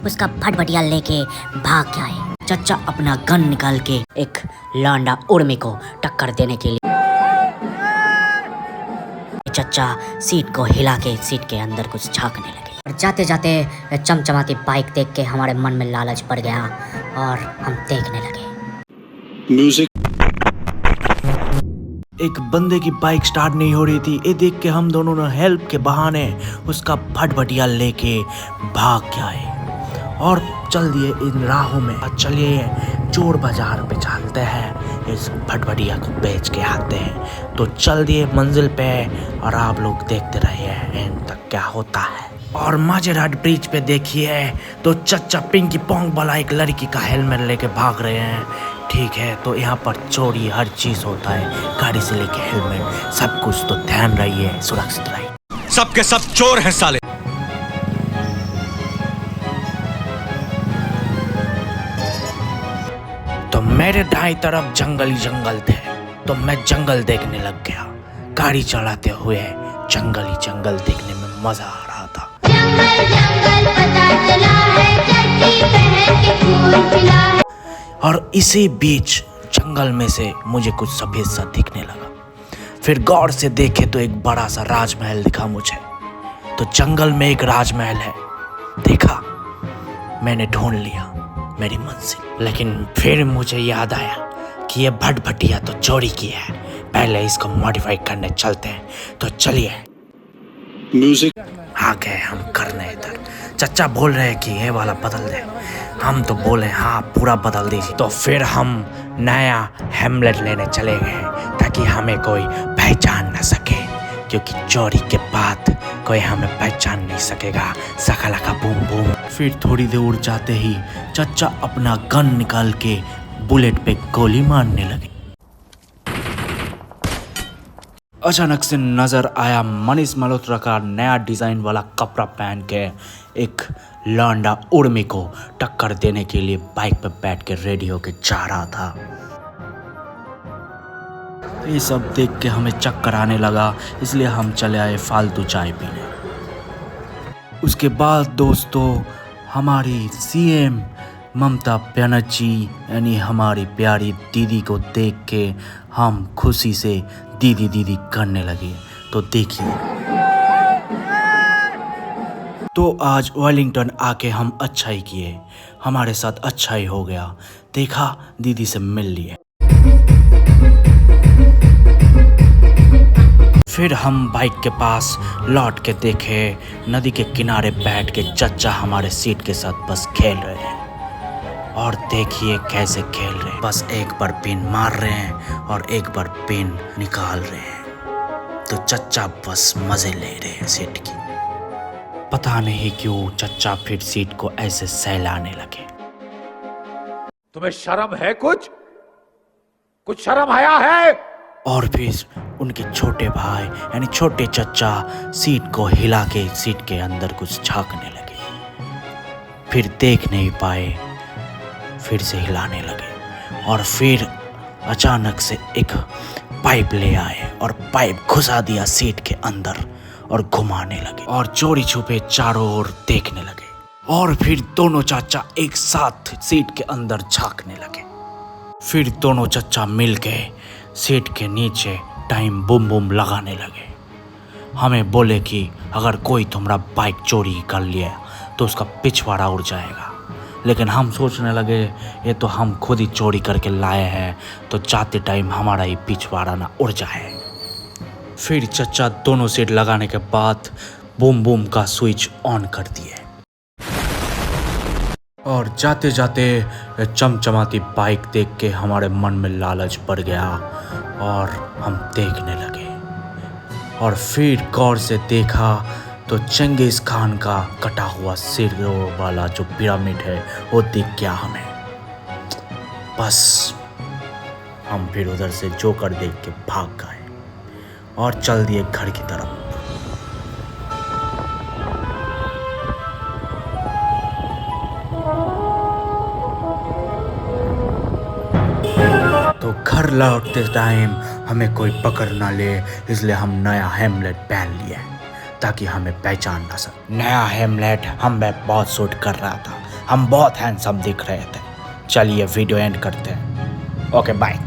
उसका फटफटिया लेके भाग गए। चचा अपना गन निकाल के एक लांडा उर्मी को टक्कर देने के लिए चचा सीट को हिला के सीट के अंदर कुछ झांकने लगे। और जाते जाते चमचमाती बाइक देख के हमारे मन में लालच बढ़ गया और हम देखने लगे। म्यूजिक। एक बंदे की बाइक स्टार्ट नहीं हो रही थी। ये देख के हम दोनों ने हेल्प के बहाने उसका फटफटिया लेके भाग गए और चल दिए इन राहों में। चलिए चोर बाजार पे चलते हैं, इस फटफटिया को बेच के आते हैं। तो चल दिए मंजिल पे और आप लोग देखते रहिए एंड तक क्या होता है। और माजेराट ब्रिज पे देखिए तो चचा पिंकी पोंग वाला एक लड़की का हेलमेट लेके भाग रहे हैं। ठीक है, तो यहाँ पर चोरी हर चीज होता है, गाड़ी से लेके हेलमेट सब कुछ। तो ध्यान रहिए, सुरक्षित रहिए। सबके सब चोर हैं साले। तो मेरे दाएं तरफ जंगल ही जंगल थे, तो मैं जंगल देखने लग गया। गाड़ी चलाते हुए जंगल ही जंगल देखने में मजा आ रहा था। जंगल जंगल पता चला है, चड्डी पहन के खून पिला है। और इसी बीच जंगल में से मुझे कुछ सफेद सा दिखने लगा। फिर गौर से देखे तो एक बड़ा सा राजमहल दिखा मुझे। तो जंगल में एक राजमहल है, देखा, मैंने ढूंढ लिया मेरी मंजिल। लेकिन फिर मुझे याद आया कि ये भटभटिया तो चोरी की है, पहले इसको मॉडिफाई करने चलते हैं। तो चलिए। म्यूजिक। आ गए हम करने इधर। चचा बोल रहे हैं कि ये वाला बदल दे, हम तो बोले हाँ पूरा बदल दीजिए। तो फिर हम नया हेमलेट लेने चले गए ताकि हमें कोई पहचान न सके, क्योंकि चोरी के बाद कोई हमें पहचान नहीं सकेगा। सकला का बूम बूम। फिर थोड़ी दूर जाते ही चचा अपना गन निकाल के बुलेट पे गोली मारने लगे। अचानक से नजर आया मनीष मल्होत्रा का नया डिजाइन वाला कपड़ा पहन के एक लौंडा उर्मी को टक्कर देने के लिए बाइक पे बैठ के रेडी होके जा रहा था। ये सब देख के हमें चक्कर आने लगा, इसलिए हम चले आए फालतू चाय पीने। उसके बाद दोस्तों हमारी सीएम ममता बनर्जी यानी हमारी प्यारी दीदी को देख के हम खुशी से दीदी दीदी करने लगे। तो देखिए, तो आज वेलिंगटन आके हम अच्छा ही किए, हमारे साथ अच्छा ही हो गया। देखा, दीदी से मिल लिए। फिर हम बाइक के पास लौट के देखे, नदी के किनारे बैठ के चचा हमारे सीट के साथ बस खेल रहे हैं। और देखिए कैसे खेल रहे हैं, बस एक बार पिन मार रहे हैं और एक बार पिन निकाल रहे हैं। तो चचा बस मजे ले रहे हैं सीट की। पता नहीं क्यों चचा फिर सीट को ऐसे सहलाने लगे। तुम्हें शर्म है? कुछ शर्म आया है? और फिर उनके छोटे भाई यानी छोटे चचा सीट को हिला के सीट के अंदर कुछ झांकने लगे। फिर देख नहीं पाए, फिर से हिलाने लगे और फिर अचानक से एक पाइप ले आए और पाइप घुसा दिया सीट के अंदर और घुमाने लगे और चोरी छुपे चारों ओर देखने लगे। और फिर दोनों चाचा एक साथ सीट के अंदर झांकने लगे। फिर दोनों चाचा मिलके सीट के नीचे टाइम बूम बूम लगाने लगे। हमें बोले कि अगर कोई तुम्हारा बाइक चोरी कर लिया तो उसका पिछवाड़ा उड़ जाएगा। लेकिन हम सोचने लगे ये तो हम खुद ही चोरी करके लाए हैं, तो जाते टाइम हमारा ही पिछवाड़ा ना उड़ जाए। फिर चचा दोनों सीट लगाने के बाद बूम बूम का स्विच ऑन कर दिए और जाते जाते चमचमाती बाइक देख के हमारे मन में लालच बढ़ गया और हम देखने लगे। और फिर गौर से देखा तो चंगेज खान का कटा हुआ सिर वाला जो पिरामिड है वो दिख गया हमें। बस हम फिर उधर से जोकर देख के भाग गए और चल दिए घर की तरफ। तो घर लौटते टाइम हमें कोई पकड़ ना ले, इसलिए हम नया हेमलेट पहन लिए ताकि हमें पहचान ना सके। नया हेमलेट हम पे बहुत सूट कर रहा था, हम बहुत हैंडसम दिख रहे थे। चलिए वीडियो एंड करते हैं। Okay bye.